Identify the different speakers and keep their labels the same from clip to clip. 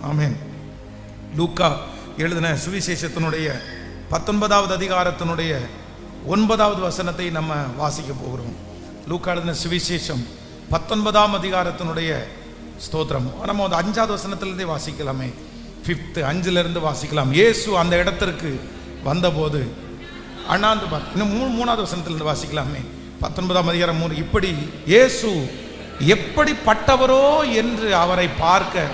Speaker 1: ஆமென். லூக்கா எழுதின சுவிசேஷத்தினுடைய 19வது அதிகாரத்தினுடைய 9வது வசனத்தை நம்ம வாசிக்க போகிறோம். லூக்கா எழுதின சுவிசேஷம் 19ஆம் அதிகாரத்தினுடைய ஸ்தோத்திரம். நம்ம வந்து 5வது வசனத்திலிருந்தே வாசிக்கலாமே. 5லிருந்து வாசிக்கலாம். இயேசு அந்த இடத்திற்கு வந்தபோது அண்ணாந்து பார்த்து, இன்னும் 3வது வசனத்திலிருந்து வாசிக்கலாமே. 19ஆம் அதிகாரம் 3. இப்படி இயேசு எப்படிப்பட்டவரோ என்று அவரை பார்க்க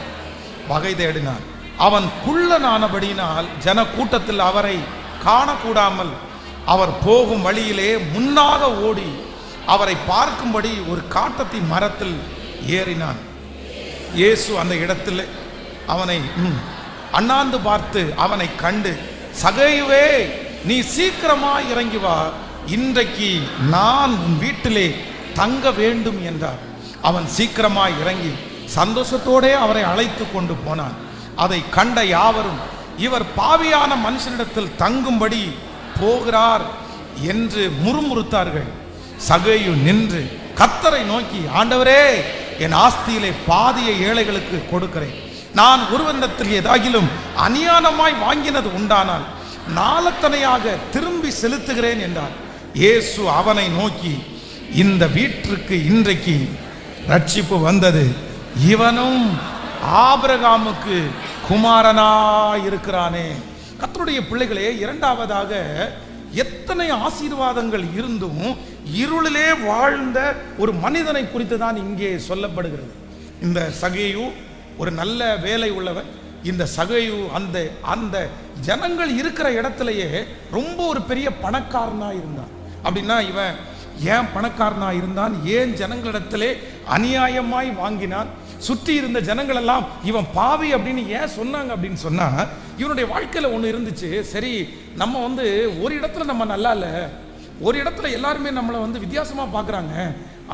Speaker 1: வகை தேடினார். அவன் குள்ளனானபடியினால் ஜன கூட்டத்தில் அவரை காணக்கூடாமல் அவர் போகும் வழியிலே முன்னாக ஓடி அவரை பார்க்கும்படி ஒரு காட்டத்தி மரத்தில் ஏறினான். இயேசு அந்த இடத்தில் அவனை அண்ணாந்து பார்த்து அவனை கண்டு, சகேயுவே, நீ சீக்கிரமாய் இறங்கி வா, இன்றைக்கு நான் உன் வீட்டிலே தங்க வேண்டும் என்றார். அவன் சீக்கிரமாய் இறங்கி சந்தோஷத்தோடே அவரை அழைத்து கொண்டு போனான். அதை கண்ட யாவரும், இவர் பாவியான மனுஷனிடத்தில் தங்கும்படி போகிறார் என்று முறுமுறுத்தார்கள். சகேயு நின்று கர்த்தரை நோக்கி, ஆண்டவரே, என் ஆஸ்தியிலே பாதியை ஏழைகளுக்கு கொடுக்கிறேன். நான் ஒருவனிடத்தில் ஏதாகிலும் அநியாயமாய் வாங்கினது உண்டானால் நாளத்தனையாக திரும்பி செலுத்துகிறேன் என்றார். இயேசு அவனை நோக்கி, இந்த வீட்டிற்கு இன்றைக்கு ரட்சிப்பு வந்தது, இவனும் ஆபிரகாமுக்கு குமாரனாயிருக்கிறானே. கர்த்தருடைய பிள்ளைகளே, இரண்டாவதாக, எத்தனை ஆசீர்வாதங்கள் இருந்தும் இருளிலே வாழ்ந்த ஒரு மனிதனை குறித்து தான் இங்கே சொல்லப்படுகிறது. இந்த சகேயு ஒரு நல்ல வேலை உள்ளவன். இந்த சகேயு அந்த அந்த ஜனங்கள் இருக்கிற இடத்துலயே ரொம்ப ஒரு பெரிய பணக்காரனா இருந்தான். அப்படின்னா இவன் ஏன் பணக்காரனா இருந்தான்? ஏன் ஜனங்களிடத்திலே அநியாயமாய் வாங்கினான்? சுற்றி இருந்த ஜனங்கள் எல்லாம் இவன் பாவி அப்படின்னு ஏன் சொன்னாங்க அப்படின்னு சொன்னா, இவனுடைய வாழ்க்கையில ஒன்று இருந்துச்சு. சரி, நம்ம வந்து ஒரு இடத்துல நம்ம நல்லா இல்லை, ஒரு இடத்துல எல்லாருமே நம்மளை வந்து வித்தியாசமா பார்க்குறாங்க,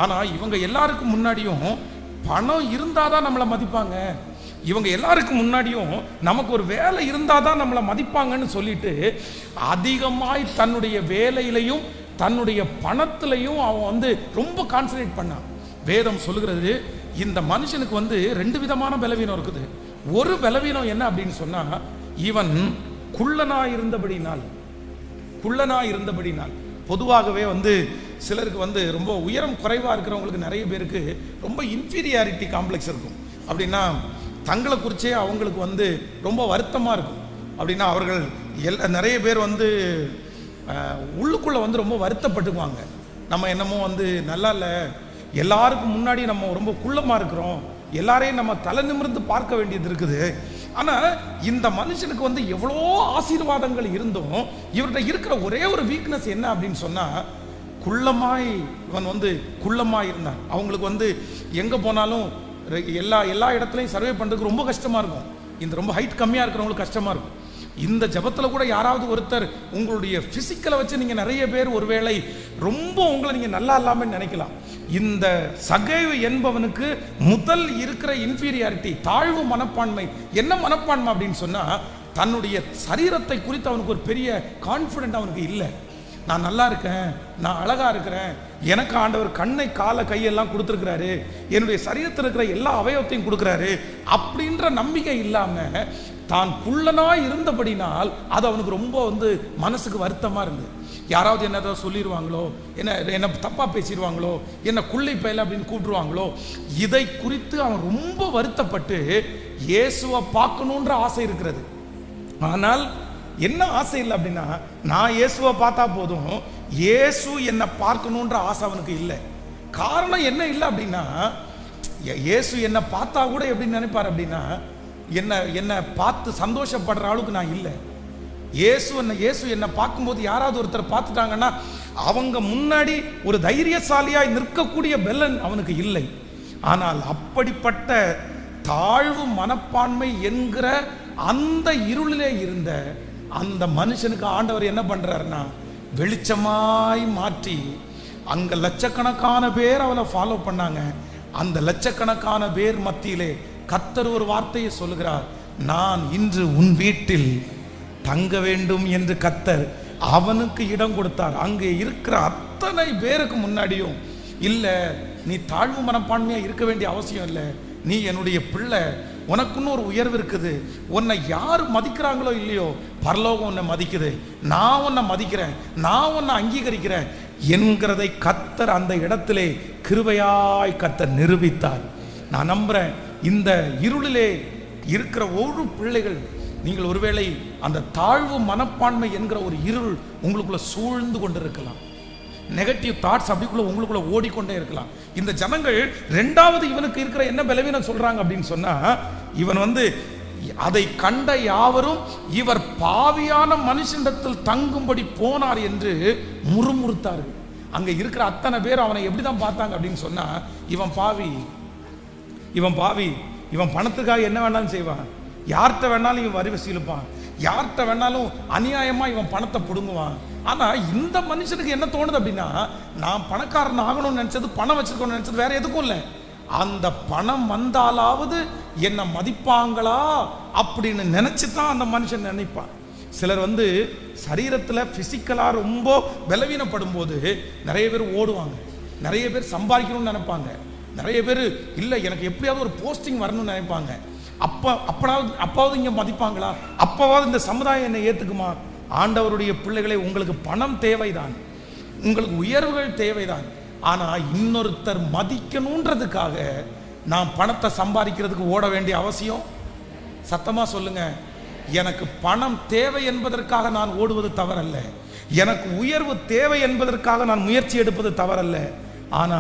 Speaker 1: ஆனா இவங்க எல்லாருக்கும் முன்னாடியும் பணம் இருந்தாதான் நம்மளை மதிப்பாங்க, இவங்க எல்லாருக்கும் முன்னாடியும் நமக்கு ஒரு வேலை இருந்தாதான் நம்மளை மதிப்பாங்கன்னு சொல்லிட்டு அதிகமாய் தன்னுடைய வேலையிலையும் தன்னுடைய பணத்திலையும் அவன் வந்து ரொம்ப கான்சன்ட்ரேட் பண்ணான். வேதம் சொல்லுகிறது, இந்த மனுஷனுக்கு வந்து 2 விதமான பலவீனம் இருக்குது. ஒரு பலவீனம் என்ன அப்படின்னு சொன்னா, இவன் குள்ளனா இருந்தபடினால் பொதுவாகவே வந்து சிலருக்கு வந்து ரொம்ப உயரம் குறைவாக இருக்கிறவங்களுக்கு நிறைய பேருக்கு ரொம்ப இன்ஃபீரியாரிட்டி காம்ப்ளெக்ஸ் இருக்கும். அப்படின்னா தங்களை குறிச்சே அவங்களுக்கு வந்து ரொம்ப வருத்தமாக இருக்கும். அப்படின்னா அவர்கள் நிறைய பேர் வந்து உள்ளுக்குள்ளே வந்து ரொம்ப வருத்தப்பட்டுக்குவாங்க. நம்ம என்னமோ வந்து நல்லா இல்லை, எல்லாருக்கும் முன்னாடி நம்ம ரொம்ப குள்ளமாக இருக்கிறோம், எல்லாரையும் நம்ம தலை நிமிர்ந்து பார்க்க வேண்டியது இருக்குது. ஆனால் இந்த மனுஷனுக்கு வந்து எவ்வளோ ஆசீர்வாதங்கள் இருந்தும் இவர்கிட்ட இருக்கிற ஒரே ஒரு வீக்னஸ் என்ன அப்படின்னு சொன்னால், இவன் வந்து குள்ளமாய் இருந்தான். அவங்களுக்கு வந்து எங்கே போனாலும் எல்லா இடத்துலையும் சர்வே பண்ணுறதுக்கு ரொம்ப கஷ்டமாக இருக்கும். இந்த ரொம்ப ஹைட் கம்மியாக இருக்கிறவங்களுக்கு கஷ்டமாக இருக்கும். இந்த ஜபத்தில் கூட யாராவது ஒருத்தர் உங்களுடைய ஃபிசிக்கலை வச்சு நீங்கள் நிறைய பேர் ஒருவேளை ரொம்ப உங்களை நீங்கள் நல்லா இல்லாமல் நினைக்கலாம். இந்த சகேயு என்பவனுக்கு முதல் இருக்கிற இன்ஃபீரியாரிட்டி, தாழ்வு மனப்பான்மை. என்ன மனப்பான்மை அப்படின்னு சொன்னால், தன்னுடைய சரீரத்தை குறித்து அவனுக்கு ஒரு பெரிய கான்ஃபிடென்ட் அவனுக்கு இல்லை. நான் நல்லா இருக்கேன், நான் அழகாக இருக்கிறேன், எனக்கு ஆண்டவர் கண்ணை காலை கையெல்லாம் கொடுத்துருக்கிறாரு, என்னுடைய சரீரத்தில் இருக்கிற எல்லா அவயவத்தையும் கொடுக்குறாரு அப்படின்ற நம்பிக்கை இல்லாமல் தான் குள்ளனாய் இருந்தபடினால் அது அவனுக்கு ரொம்ப வந்து மனசுக்கு வருத்தமாக இருந்தது. யாராவது என்ன ஏதாவது சொல்லிடுவாங்களோ, என்ன தப்பாக பேசிடுவாங்களோ, என்ன குள்ளை பயல அப்படின்னு கூப்பிடுவாங்களோ, இதை குறித்து அவன் ரொம்ப வருத்தப்பட்டு இயேசுவை பார்க்கணுன்ற ஆசை இருக்கிறது. ஆனால் என்ன ஆசை இல்லை அப்படின்னா, நான் இயேசுவை பார்த்தா போதும், இயேசு என்னை பார்க்கணுன்ற ஆசை அவனுக்கு இல்லை. காரணம் என்ன இல்லை அப்படின்னா, இயேசு என்னை பார்த்தா கூட எப்படி நினைப்பார் அப்படின்னா, என்னை பார்த்து சந்தோஷப்படுற அளவுக்கு நான் இல்லை. இயேசு என்னை பார்க்கும்போது யாராவது ஒருத்தர் பார்த்துட்டாங்கன்னா அவங்க முன்னாடி ஒரு தைரியசாலியாய் நிற்கக்கூடிய பெலன் அவனுக்கு இல்லை. ஆனால் அப்படிப்பட்ட தாழ்வு மனப்பான்மை என்கிற அந்த இருளிலே இருந்த அந்த மனுஷனுக்கு ஆண்டவர் என்ன பண்றாருன்னா, வெளிச்சமாய் மாற்றி அங்க லட்சக்கணக்கான பேர் அவனை ஃபாலோ பண்ணாங்க. அந்த லட்சக்கணக்கான பேர் மத்தியிலே கர்த்தர் ஒரு வார்த்தையை சொல்லுகிறார், நான் இன்று உன் வீட்டில் தங்க வேண்டும் என்று கர்த்தர் அவனுக்கு இடம் கொடுத்தார். அங்கே இருக்கிற அத்தனை பேருக்கு முன்னாடியும், இல்லை நீ தாழ்வு மனப்பான்மையா இருக்க வேண்டிய அவசியம் இல்லை, நீ என்னுடைய பிள்ளை, உனக்குன்னு ஒரு உயர்வு இருக்குது. உன்னை யார் மதிக்கிறாங்களோ இல்லையோ, பரலோகம் உன்னை மதிக்குது. நான் உன்னை மதிக்கிறேன், நான் உன்னை அங்கீகரிக்கிறேன் என்கிறதை கர்த்தர் அந்த இடத்திலே கிருபையாய் கர்த்தர் நிரூபித்தார். நான் நம்புறேன், இந்த இருளிலே இருக்கிற ஒரு பிள்ளைகள், நீங்கள் ஒருவேளை அந்த தாழ்வு மனப்பான்மை என்கிற ஒரு இருள் உங்களுக்குள்ள சூழ்ந்து கொண்டிருக்கலாம். நெகட்டிவ் தாட்ஸ் அப்படிக்குள்ள உங்களுக்குள்ள ஓடிக்கொண்டே இருக்கலாம். இந்த ஜனங்கள் ரெண்டாவது இவனுக்கு இருக்கிற என்ன பலவீனம் சொல்றாங்க அப்படின்னு சொன்னா, இவன் அதை கண்ட யாவரும் இவர் பாவியான மனுஷனிடத்தில் தங்கும்படி போனார் என்று முறுமுறுத்தார்கள். அங்க இருக்கிற அத்தனை பேர் அவனை எப்படிதான் பார்த்தாங்க அப்படின்னு சொன்னா, இவன் பாவி, இவன் பாவி, இவன் பணத்துக்காக என்ன வேணாலும் செய்வான், யார்கிட்ட வேணாலும் இவன் வரி வசூலிப்பான், யார்கிட்ட வேணாலும் அநியாயமா இவன் பணத்தை பிடுங்குவான். ஆனா இந்த மனுஷனுக்கு என்ன தோணுது அப்படின்னா, நான் பணக்காரன் ஆகணும்னு நினைச்சது, பணம் வச்சிருக்கணும்னு நினைச்சது வேற எதுக்கும் இல்லை, அந்த பணம் வந்தாலாவது என்ன மதிப்பாங்களா அப்படின்னு நினைச்சுதான் அந்த மனுஷன் நினைப்பான். சிலர் சரீரத்துல பிசிக்கலா ரொம்ப பலவீனப்படும் போது நிறைய பேர் ஓடுவாங்க, நிறைய பேர் சம்பாதிக்கணும்னு நினைப்பாங்க, நிறைய பேர் இல்லை எனக்கு எப்படியாவது ஒரு போஸ்டிங் வரணும்னு நினைப்பாங்க. அப்பாவது இங்க மதிப்பாங்களா, அப்பாவது இந்த சமுதாயம் என்னை ஏத்துக்குமா? ஆண்டவருடைய பிள்ளைகளை, உங்களுக்கு பணம் தேவைதான், உங்களுக்கு உயர்வுகள் தேவைதான். ஆனா இன்னொருத்தர் மதிக்கணுன்றதுக்காக நான் பணத்தை சம்பாதிக்கிறதுக்கு ஓட வேண்டிய அவசியம்? சத்தமா சொல்லுங்க. எனக்கு பணம் தேவை என்பதற்காக நான் ஓடுவது தவறல்ல, எனக்கு உயர்வு தேவை என்பதற்காக நான் முயற்சி எடுப்பது தவறல்ல. ஆனா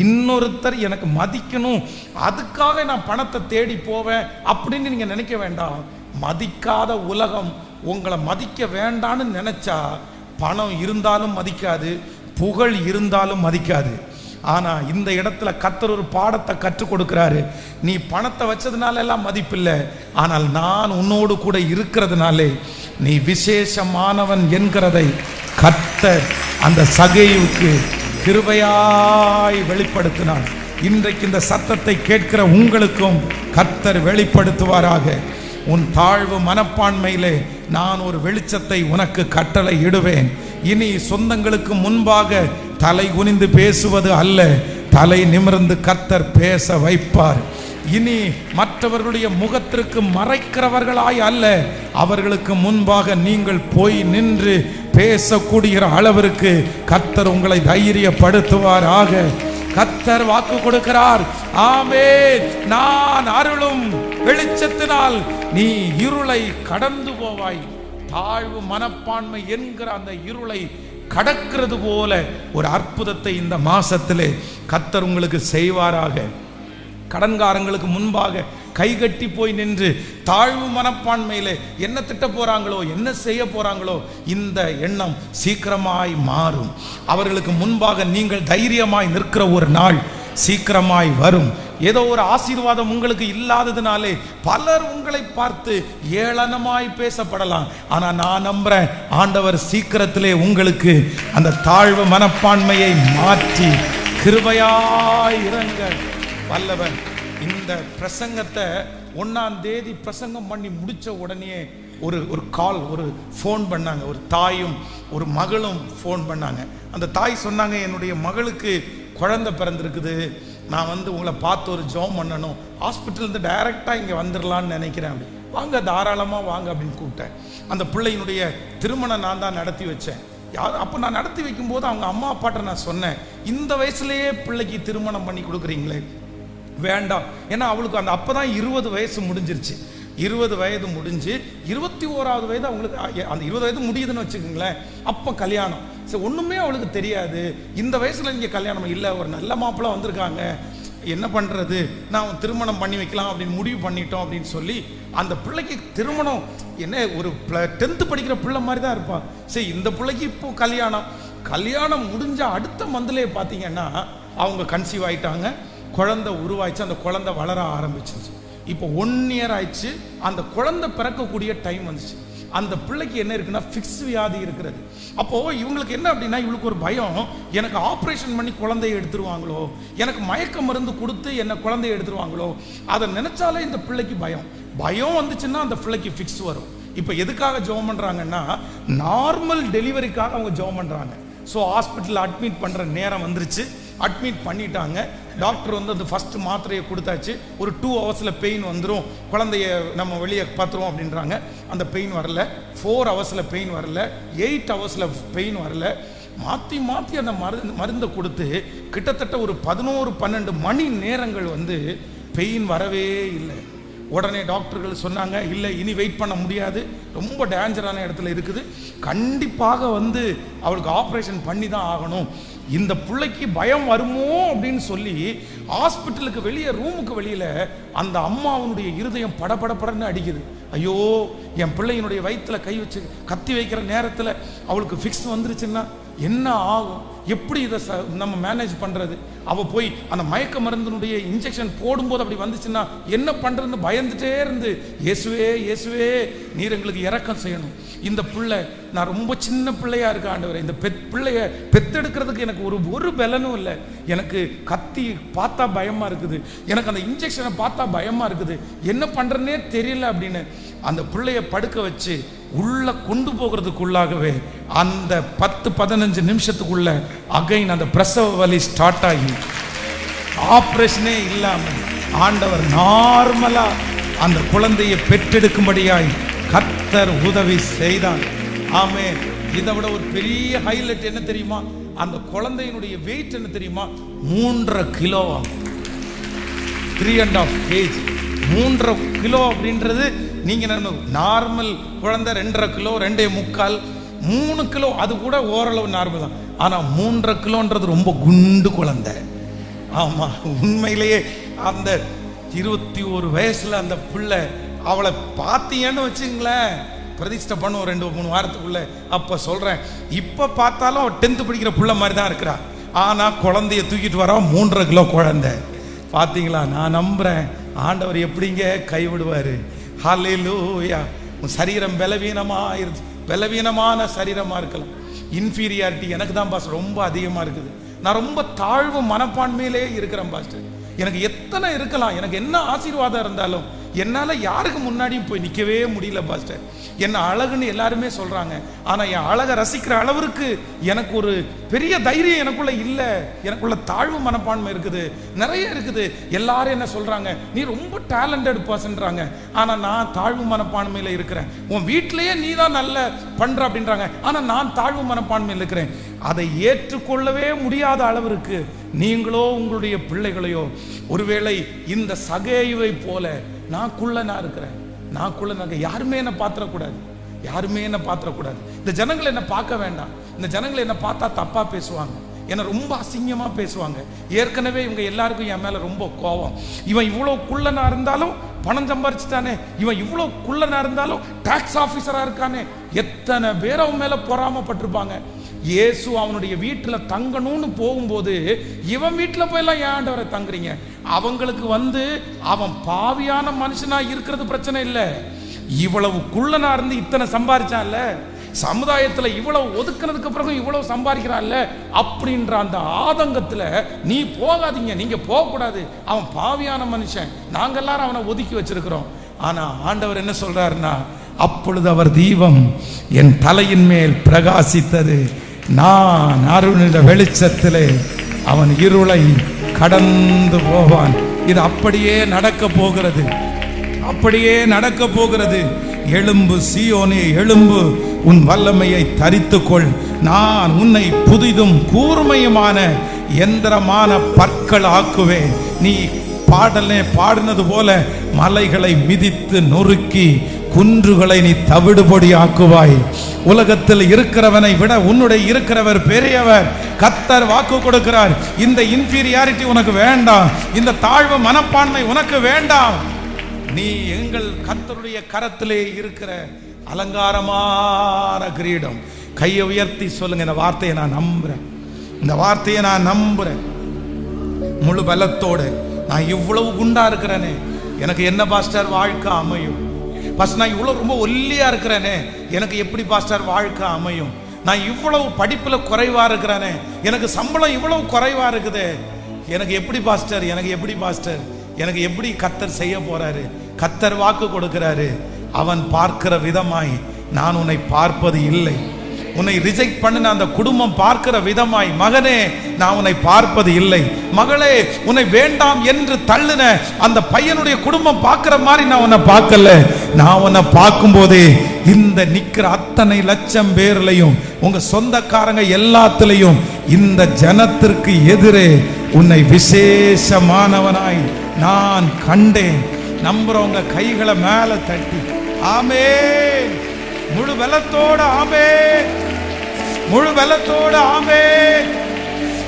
Speaker 1: இன்னொருத்தர் எனக்கு மதிக்கணும், அதுக்காக நான் பணத்தை தேடி போவேன் அப்படின்னு நீங்க நினைக்க வேண்டாம். மதிக்காத உலகம் உங்களை மதிக்க வேண்டான்னு நினைச்சா, பணம் இருந்தாலும் மதிக்காது, புகழ் இருந்தாலும் மதிக்காது. ஆனா இந்த இடத்துல கர்த்தர் ஒரு பாடத்தை கற்றுக் கொடுக்கிறாரு. நீ பணத்தை வச்சதுனால எல்லாம் மதிப்பில்லை, ஆனால் நான் உன்னோடு கூட இருக்கிறதுனாலே நீ விசேஷமானவன் என்கிறதை கர்த்தர் அந்த சகேயுவுக்கு கிருபையாய் வெளிப்படுத்தினார். இன்றைக்கு இந்த சத்தத்தை கேட்கிற உங்களுக்கும் கர்த்தர் வெளிப்படுத்துவாராக. உன் தாழ்வு மனப்பான்மையிலே நான் ஒரு வெளிச்சத்தை உனக்கு கட்டளை இடுவேன். இனி சொந்தங்களுக்கு முன்பாக தலை குனிந்து பேசுவது அல்ல, தலை நிமிர்ந்து கர்த்தர் பேச வைப்பார். இனி மற்றவர்களுடைய முகத்திற்கு மறைக்கிறவர்களாய் அல்ல, அவர்களுக்கு முன்பாக நீங்கள் போய் நின்று பேசக்கூடிய அளவிற்கு கர்த்தர் உங்களை தைரியப்படுத்துவாராக. கர்த்தர் வாக்கு கொடுக்கிறார். ஆமென். நான் அருளும் வெளிச்சத்தினால் நீ இருளை கடந்து போவாய். தாழ்வு மனப்பான்மை என்கிற அந்த இருளை கடக்கிறது போல ஒரு அற்புதத்தை இந்த மாசத்திலே கர்த்தர் உங்களுக்கு செய்வாராக. கடன்காரங்களுக்கு முன்பாக கைகட்டி போய் நின்று தாழ்வு மனப்பான்மையிலே என்ன திட்ட போறாங்களோ, என்ன செய்ய போறாங்களோ, இந்த எண்ணம் சீக்கிரமாய் மாறும். அவர்களுக்கு முன்பாக நீங்கள் தைரியமாய் நிற்கிற ஒரு நாள் சீக்கிரமாய் வரும். ஏதோ ஒரு ஆசீர்வாதம் உங்களுக்கு இல்லாததுனாலே பலர் உங்களை பார்த்து ஏளனமாய் பேசப்படலாம். ஆனா நான் நம்புறேன், ஆண்டவர் சீக்கிரத்திலே உங்களுக்கு அந்த தாழ்வு மனப்பான்மையை மாற்றி கிருபையாய் இறங்க வல்லவர். இந்த பிரசங்கத்தை 1ஆம் தேதி பிரசங்கம் பண்ணி முடிச்ச உடனே ஒரு கால், ஒரு ஃபோன் பண்ணாங்க. ஒரு தாயும் ஒரு மகளும் ஃபோன் பண்ணாங்க. அந்த தாய் சொன்னாங்க, என்னுடைய மகளுக்கு குழந்தை பிறந்திருக்குது, நான் உங்களை பார்த்து ஒரு ஜெபம் பண்ணணும், ஹாஸ்பிட்டல்லேருந்து டைரெக்டாக இங்கே வந்துடலான்னு நினைக்கிறேன். அப்படி வாங்க, தாராளமாக வாங்க அப்படின்னு கூப்பிட்டேன். அந்த பிள்ளையினுடைய திருமணம் நான் தான் நடத்தி வச்சேன். அப்போ நான் நடத்தி வைக்கும்போது அவங்க அம்மா அப்பாட்ட நான் சொன்னேன், இந்த வயசுலேயே பிள்ளைக்கு திருமணம் பண்ணி கொடுக்குறீங்களே, வேண்டாம். ஏன்னா அவளுக்கு அப்போதான் 20 வயசு முடிஞ்சிருச்சு. 20 வயது முடிஞ்சு 21வது வயது அவங்களுக்கு, அந்த 20 வயது முடியுதுன்னு வச்சுக்கோங்களேன், அப்போ கல்யாணம். சரி, ஒன்றுமே அவளுக்கு தெரியாது. இந்த வயசில் இங்கே கல்யாணம் இல்லை, ஒரு நல்ல மாப்பிள்ளை வந்திருக்காங்க, என்ன பண்ணுறது, நான் திருமணம் பண்ணி வைக்கலாம் அப்படின்னு முடிவு பண்ணிட்டோம் அப்படின்னு சொல்லி அந்த பிள்ளைக்கு திருமணம் என்ன ஒரு 10th படிக்கிற பிள்ளை மாதிரி தான் இருப்பான். சரி, இந்த பிள்ளைக்கு இப்போ கல்யாணம் முடிஞ்ச அடுத்த மந்த்லேயே பார்த்தீங்கன்னா அவங்க கன்சீவ் ஆயிட்டாங்க, குழந்தை உருவாயிடுச்சு, அந்த குழந்தை வளர ஆரம்பிச்சிருச்சு. இப்போ 1 இயர் ஆயிடுச்சு, அந்த குழந்தை பிறக்கக்கூடிய டைம் வந்துச்சு. அந்த பிள்ளைக்கு என்ன இருக்குன்னா ஃபிக்ஸ் வியாதி இருக்கிறது. அப்போ இவங்களுக்கு என்ன அப்படின்னா, இவளுக்கு ஒரு பயம், எனக்கு ஆப்ரேஷன் பண்ணி குழந்தைய எடுத்துருவாங்களோ, எனக்கு மயக்க மருந்து கொடுத்து என்ன குழந்தைய எடுத்துருவாங்களோ, அதை நினைச்சாலே இந்த பிள்ளைக்கு பயம் வந்துச்சுன்னா அந்த பிள்ளைக்கு ஃபிக்ஸ் வரும். இப்போ எதுக்காக ஜெபம் பண்றாங்கன்னா, நார்மல் டெலிவரிக்காக அவங்க ஜெபம் பண்றாங்க. ஸோ ஹாஸ்பிட்டலில் அட்மிட் பண்ணுற நேரம் வந்துருச்சு. அட்மிட் பண்ணிட்டாங்க. டாக்டர் வந்து அந்த ஃபஸ்ட்டு மாத்திரையை கொடுத்தாச்சு. ஒரு 2 ஹவர்ஸில் பெயின் வந்துடும், குழந்தைய நம்ம வெளியே பார்த்துருவோம் அப்படின்றாங்க. அந்த பெயின் வரல. 4 ஹவர்ஸில் பெயின் வரல. 8 ஹவர்ஸில் பெயின் வரல. மாற்றி மாற்றி அந்த மருந்தை கொடுத்து கிட்டத்தட்ட ஒரு 11-12 மணி நேரங்கள் வந்து பெயின் வரவே இல்லை. உடனே டாக்டர்கள் சொன்னாங்க, இல்லை இனி வெயிட் பண்ண முடியாது, ரொம்ப டேஞ்சரான இடத்துல இருக்குது, கண்டிப்பாக வந்து அவளுக்கு ஆப்ரேஷன் பண்ணி தான் ஆகணும். இந்த பிள்ளைக்கு பயம் வருமோ அப்படின்னு சொல்லி ஹாஸ்பிட்டலுக்கு வெளியே, ரூமுக்கு வெளியில் அந்த அம்மாவனுடைய இருதயம் படபடன்னு அடிக்குது. ஐயோ, என் பிள்ளையினுடைய வயிற்றில் கை வச்சு கத்தி வைக்கிற நேரத்தில் அவளுக்கு ஃபிக்ஸ் வந்துருச்சுன்னா என்ன ஆகும், எப்படி இதை நம்ம மேனேஜ் பண்ணுறது? அவள் போய் அந்த மயக்க மருந்தினுடைய இன்ஜெக்ஷன் போடும்போது அப்படி வந்துச்சுன்னா என்ன பண்ணுறதுன்னு பயந்துட்டே இருந்து, இயேசுவே இயேசுவே நீர் எங்களுக்கு இரக்கம் செய்யணும். இந்த பிள்ளை, நான் ரொம்ப சின்ன பிள்ளையா இருக்க ஆண்டவரே, இந்த பிள்ளைய பெத்தெடுக்கிறதுக்கு எனக்கு ஒரு பலனும் இல்லை, எனக்கு கத்தி பார்த்தா பயமாக இருக்குது, எனக்கு அந்த இன்ஜெக்ஷனை பார்த்தா பயமாக இருக்குது, என்ன பண்ணுறதுனே தெரியல அப்படின்னு அந்த பிள்ளைய படுக்க வச்சு உள்ள கொண்டு போகிறதுக்குள்ளாகவே அந்த 10-15 நிமிஷத்துக்குள்ள அகைன் அந்த பிரசவ வலி ஸ்டார்ட் ஆகி ஆப்ரேஷனே இல்லாமல் ஆண்டவர் நார்மலா அந்த குழந்தையை பெற்றெடுக்கும்படியாய் கர்த்தர் உதவி செய்தார். ஆமென். இதை விட ஒரு பெரிய ஹைலைட் என்ன தெரியுமா? அந்த குழந்தையினுடைய வெயிட் என்ன தெரியுமா? 3.5 கிலோ. 3.5 kg. 3.5 கிலோ அப்படின்றது நீங்க நார்மல் குழந்தை 2.5 கிலோ, 2.25, 3 கிலோ அது கூட ஓரளவு நார்மல் தான். ஆனா 3.5 கிலோன்றது ரொம்ப குண்டு குழந்தை. ஆமா, உண்மையிலேயே அந்த 21 வயசுல அந்த பிள்ளை, அவளை பார்த்தீங்கன்னு வச்சுங்களேன், பிரதிஷ்டை பண்ணுவோம் 2-3 வாரத்துக்குள்ள. அப்ப சொல்றேன், இப்ப பார்த்தாலும் 10th படிக்கிற பிள்ளை மாதிரி தான் இருக்கிறா. ஆனா குழந்தைய தூக்கிட்டு வர 3.5 கிலோ குழந்தை. பாத்தீங்களா? நான் நம்புறேன் ஆண்டவர் எப்படிங்க கைவிடுவாரு. ஹல்லேலூயா. சரீரம் பலவீனமான சரீரமா இருக்கலாம். இன்ஃபீரியாரிட்டி எனக்கு தான் பாஸ்டர் ரொம்ப அதிகமா இருக்குது. நான் ரொம்ப தாழ்வு மனப்பான்மையிலே இருக்கிறேன் பாஸ்டர். எனக்கு எத்தனை இருக்கலாம், எனக்கு என்ன ஆசீர்வாதம் இருந்தாலும் என்னால யாருக்கு முன்னாடியும் போய் நிற்கவே முடியல பாஸ்டர். என்ன அழகுன்னு எல்லாருமே சொல்றாங்க, ஆனா என் அழகை ரசிக்கிற அளவிற்கு எனக்கு ஒரு பெரிய தைரியம் எனக்குள்ள இல்லை. எனக்குள்ள தாழ்வு மனப்பான்மை இருக்குது, நிறைய இருக்குது. எல்லாரும் என்ன சொல்றாங்க, நீ ரொம்ப டேலண்டட் பர்சன்றாங்க, ஆனா நான் தாழ்வு மனப்பான்மையில இருக்கிறேன். உன் வீட்டிலேயே நீ தான் நல்ல பண்ற அப்படின்றாங்க, ஆனா நான் தாழ்வு மனப்பான்மையில் இருக்கிறேன். அதை ஏற்றுக்கொள்ளவே முடியாத அளவிற்கு நீங்களோ உங்களுடைய பிள்ளைகளையோ ஒருவேளை இந்த சகேயுவை போல நான் குள்ளனா இருக்கிறேன், யாருமே என்ன பாத்திரக்கூடாது, இந்த ஜனங்களை என்ன பார்க்க வேண்டாம். இந்த ஜனங்களை என்ன பார்த்தா தப்பா பேசுவாங்க, என்ன ரொம்ப அசிங்கமா பேசுவாங்க. ஏற்கனவே இவங்க எல்லாருக்கும் என் மேல ரொம்ப கோபம். இவன் இவ்வளவு குள்ளனா இருந்தாலும் பணம் சம்பாரிச்சுட்டானே, இவன் இவ்வளவு குள்ளனா இருந்தாலும் டாக்ஸ் ஆபீசரா இருக்கானே, எத்தனை பேர் அவன் மேல பொறாமப்பட்டிருப்பாங்க. இயேசு அவனுடைய வீட்டில் தங்கணும்னு போகும்போது இவன் வீட்டில் போயெல்லாம் ஏன் ஆண்டவரை தங்குறீங்க? அவங்களுக்கு அவன் பாவியான மனுஷனா இருக்கிறது பிரச்சனை இல்லை, இவ்வளவு குள்ளனா இருந்து இத்தனை சம்பாதிச்சான்ல, சமுதாயத்தில் இவ்வளவு ஒதுக்குனதுக்கு பிறகு இவ்வளவு சம்பாதிக்கிறான்ல அப்படின்ற அந்த ஆதங்கத்தில் நீ போகாதீங்க, நீங்க போகக்கூடாது, அவன் பாவியான மனுஷன், நாங்க எல்லாரும் அவனை ஒதுக்கி வச்சிருக்கிறோம். ஆனா ஆண்டவர் என்ன சொல்றாருன்னா, அப்பொழுது அவர் தீபம் என் தலையின் மேல் பிரகாசித்தது, நான் அருளின வெளிச்சத்திலே அவன் இருளை கடந்து போவான். இது அப்படியே நடக்க போகிறது. எழும்பு சீயோனே, எழும்பு, உன் வல்லமையை தரித்துக்கொள், நான் உன்னை புதிதும் கூர்மையுமான எந்திரமான பற்கள் ஆக்குவேன். நீ பாடினது போல மலைகளை மிதித்து நொறுக்கி குன்றுகளை நீ தவிடுபொடி ஆக்குவாய். உலகத்தில் இருக்கிறவனை விட உன்னுடைய இருக்கிறவர் பெரியவர். கர்த்தர் வாக்கு கொடுக்கிறார், இந்த இன்ஃபீரியாரிட்டி உனக்கு வேண்டாம், இந்த தாழ்வு மனப்பான்மை உனக்கு வேண்டாம். நீ எங்கள் கர்த்தருடைய கரத்திலே இருக்கிற அலங்காரமான கிரீடம். கையை உயர்த்தி சொல்லுங்க, இந்த வார்த்தையை நான் நம்புறேன், முழு பலத்தோடு. நான் இவ்வளவு குண்டா இருக்கிறேனே, எனக்கு என்ன பாஸ்டர் வாழ்க்கை அமையும்? பாஸ்டர், நான் இவ்வளவு ரொம்ப ஒல்லியா இருக்கிறேனே, எனக்கு எப்படி பாஸ்டர் வாழ்க்கை அமையும்? நான் இவ்வளவு படிப்புல குறைவா இருக்கிறேனே, எனக்கு சம்பளம் இவ்வளவு குறைவா இருக்குது, எனக்கு எப்படி பாஸ்டர், எனக்கு எப்படி கர்த்தர் செய்ய போறாரு? கர்த்தர் வாக்கு கொடுக்கிறாரு, அவன் பார்க்கிற விதமாய் நான் உன்னை பார்ப்பது இல்லை. உன்னை ரிஜெக்ட் பண்ணின அந்த குடும்பம் பார்க்கிற விதமாய், மகனே நான் உன்னை பார்ப்பது இல்லை, மகளே உன்னை வேண்டாம் என்று தள்ளின அந்த பையனுடைய குடும்பம் பார்க்கிற மாதிரி நான் உன்னை பார்க்கல. நான் உன்னை பார்க்கும் போதே இந்த நிக்கிற அத்தனை லட்சம் பேர்லையும், உங்க சொந்தக்காரங்க எல்லாத்திலையும், இந்த ஜனத்திற்கு எதிரே உன்னை விசேஷமானவனாய் நான் கண்டேன். நம்புறவங்க கைகளை மேல தட்டி ஆமென், முழு பலத்தோடு ஆமென், முழு பலத்தோடு ஆமென்,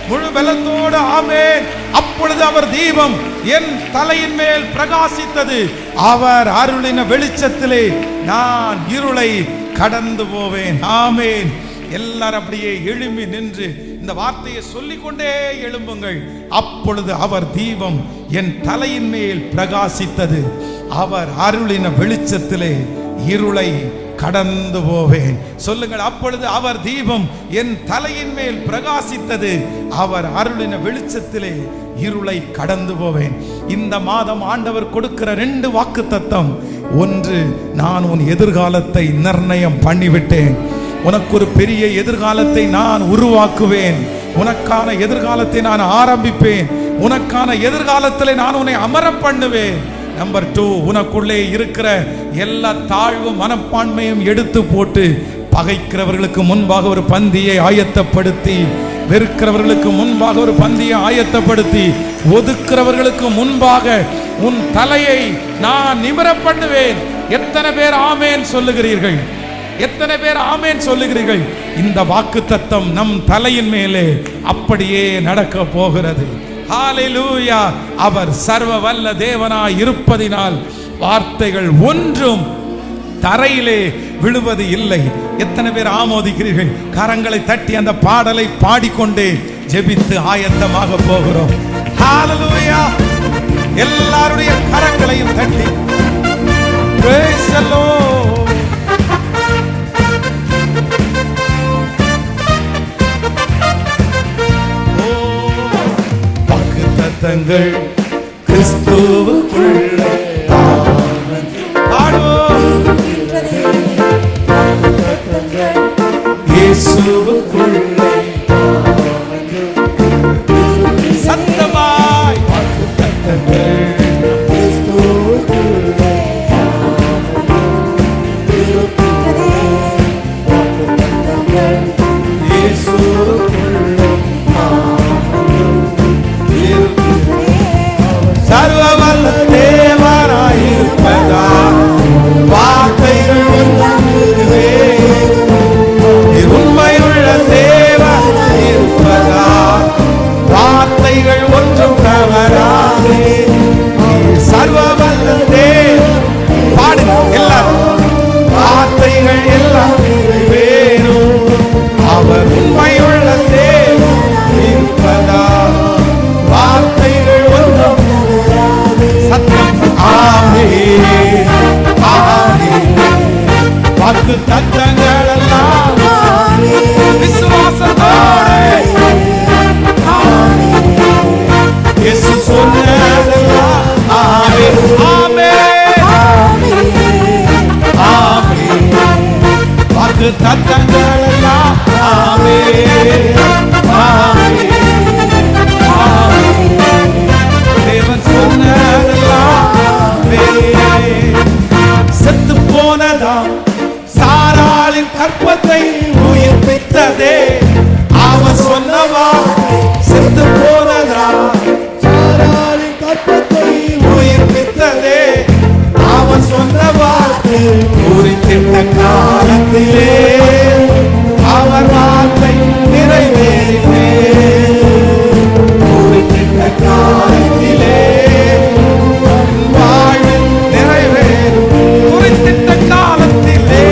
Speaker 1: முழு பலத்தோடு ஆமென். அப்பொழுது அவர் தீபம் என் தலையின் மேல் பிரகாசித்தது, அவர் அருளின வெளிச்சத்திலே நான் இருளை கடந்து போவேன். ஆமென். எல்லாரும் அப்படியே எழும்பி நின்று இந்த வார்த்தையை சொல்லிக்கொண்டே எழும்புங்கள். அப்பொழுது அவர் தீபம் என் தலையின் மேல் பிரகாசித்தது, அவர் அருளின வெளிச்சத்திலே இருளை கடந்து போவேன். சொல்லுங்கள், அப்பொழுது அவர் தீபம் என் தலையின் மேல் பிரகாசித்தது, அவர் அருளின வெளிச்சத்திலே இருளை கடந்து போவேன். இந்த மாதம் ஆண்டவர் கொடுக்கிற 2 வாக்குத்தத்தம். ஒன்று, நான் உன் எதிர்காலத்தை நிர்ணயம் பண்ணிவிட்டேன், உனக்கு ஒரு பெரிய எதிர்காலத்தை நான் உருவாக்குவேன், உனக்கான எதிர்காலத்தை நான் ஆரம்பிப்பேன், உனக்கான எதிர்காலத்தில் நான் உன்னை அமர பண்ணுவேன். நம்பர் 2, உனக்குள்ளே இருக்கிற எல்லா தாழ்வு மனப்பான்மையும் எடுத்து போட்டு பகைக்கிறவர்களுக்கு முன்பாக ஒரு பந்தியை ஆயத்தப்படுத்தி, வெறுக்கிறவர்களுக்கு முன்பாக ஒரு பந்தியை ஆயத்தப்படுத்தி, ஒதுக்கிறவர்களுக்கு முன்பாக உன் தலையை நான் நிமிர பண்ணுவேன். எத்தனை பேர் ஆமேன் சொல்லுகிறீர்கள்? எத்தனை பேர் ஆமேன் சொல்லுகிறீர்கள்? இந்த வாக்குத்தத்தம் நம் தலையின் மேலே அப்படியே நடக்க போகிறது. ஹalleluya. அவர் சர்வ வல்ல தேவனாய் இருப்பதினால் வார்த்தைகள் ஒன்றும் தரையிலே விழுவது இல்லை. எத்தனை பேர் ஆமோதிக்கிறீர்கள்? கரங்களை தட்டி அந்த பாடலை பாடிக்கொண்டே ஜெபித்து ஆயத்தமாக போகிறோம். ஹalleluya. எல்லாருடைய கரங்களையும் தட்டி praise the Lord. வாக்குத்தத்தங்கள் கிறிஸ்துவுக்குள்ள இயேசுவுக்குள்ளே சத்தமாய் வாக்குத்தத்தங்கள் கிறிஸ்துவுக்குள்ளே இயேசுவுக்குள்ளே சர்வ வல்ல தேவனாய் இருப்பதால் வார்த்தைகள் உண்மையுள்ள தேவனாய் இருப்பதால் வார்த்தைகள் ஒன்றும் தவறாதே. சர்வ வல்ல தேவன் பாடுங்க எல்லாரும், வார்த்தைகள் எல்லாம் வேணும். அவர் உண்மையுள்ள தேவன் இருப்பதால் வார்த்தைகள் ஒன்றும் சத்தம் ஆமென் ஆமென். வாக்கு தத்தங்கள் எல்லாம் விசுவாசத்தோடு இயேசு சொன்னதெல்லாம் ஆமென் ஆமென் ஆமென். வாக்கு தத்தங்கள் எல்லாம் ஆமென் ஆமென் ஆமென். தேவன் சொன்னதெல்லாம் செத்து போனதாம் சாராளின் கற்பத்தை உயிர்ப்பித்ததே, அவன் சொன்னவா. செத்து போனதாம் சாராளின் கற்பத்தை உயிர்ப்பித்ததே, அவன் சொன்னவா. குறித்திட்ட காலத்திலே அவர் வார்த்தை நிறைவேறினே. குறித்திட்ட காலத்திலே வாழ்வில் நிறைவேறும். குறித்திட்ட காலத்திலே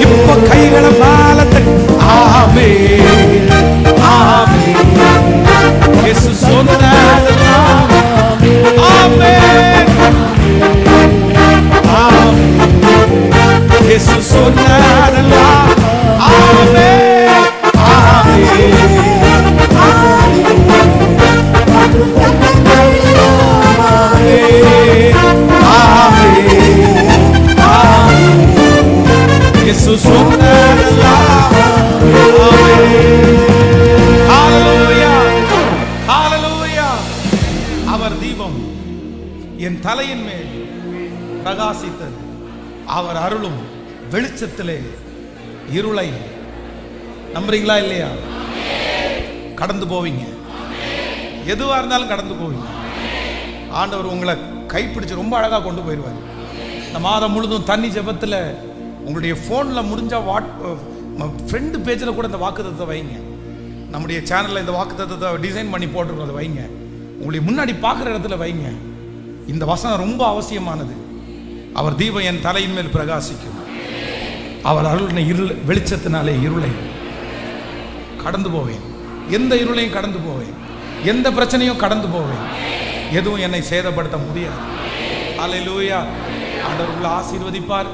Speaker 1: இப்ப கைகளை மேல ஆமென் ஆமென். இயேசு சொன்னதெல்லாம் ஆமென் ஆமென். இயேசு சொன்னதெல்லாம் ஆமென் ஆமென் தலையின் மேல் பிரகாசித்தது. அவர் அருளும் வெளிச்சத்திலே இருளை நம்புறீங்களா இல்லையா? கடந்து போவீங்க. எதுவா இருந்தாலும் கடந்து போவீங்க. ஆண்டவர் உங்களை கைப்பிடிச்சு ரொம்ப அழகா கொண்டு போயிடுவார். இந்த மாதம் முழுதும் தண்ணி ஜெபத்தில் உங்களுடைய ஃபோனில் முடிஞ்ச ஃப்ரெண்டு பேஜில் கூட இந்த வாக்குத்தத்தத்தை வைங்க. நம்முடைய சேனலில் இந்த வாக்குத்தத்தத்தை டிசைன் பண்ணி போட்டுருக்கோம், அதை வைங்க. உங்களுடைய முன்னாடி பார்க்குற இடத்துல வைங்க. இந்த வசனம் ரொம்ப அவசியமானது. அவர் தீபம் என் தலையின் மேல் பிரகாசிக்கும், அவர் அருளின வெளிச்சத்தினாலே இருளை கடந்து போவேன். எந்த இருளையும் கடந்து போவேன், எந்த பிரச்சனையும் கடந்து போவேன். எதுவும் என்னை சேதப்படுத்த முடியாது. அல்லேலூயா. ஆண்டவர் உங்களை ஆசீர்வதிப்பார்.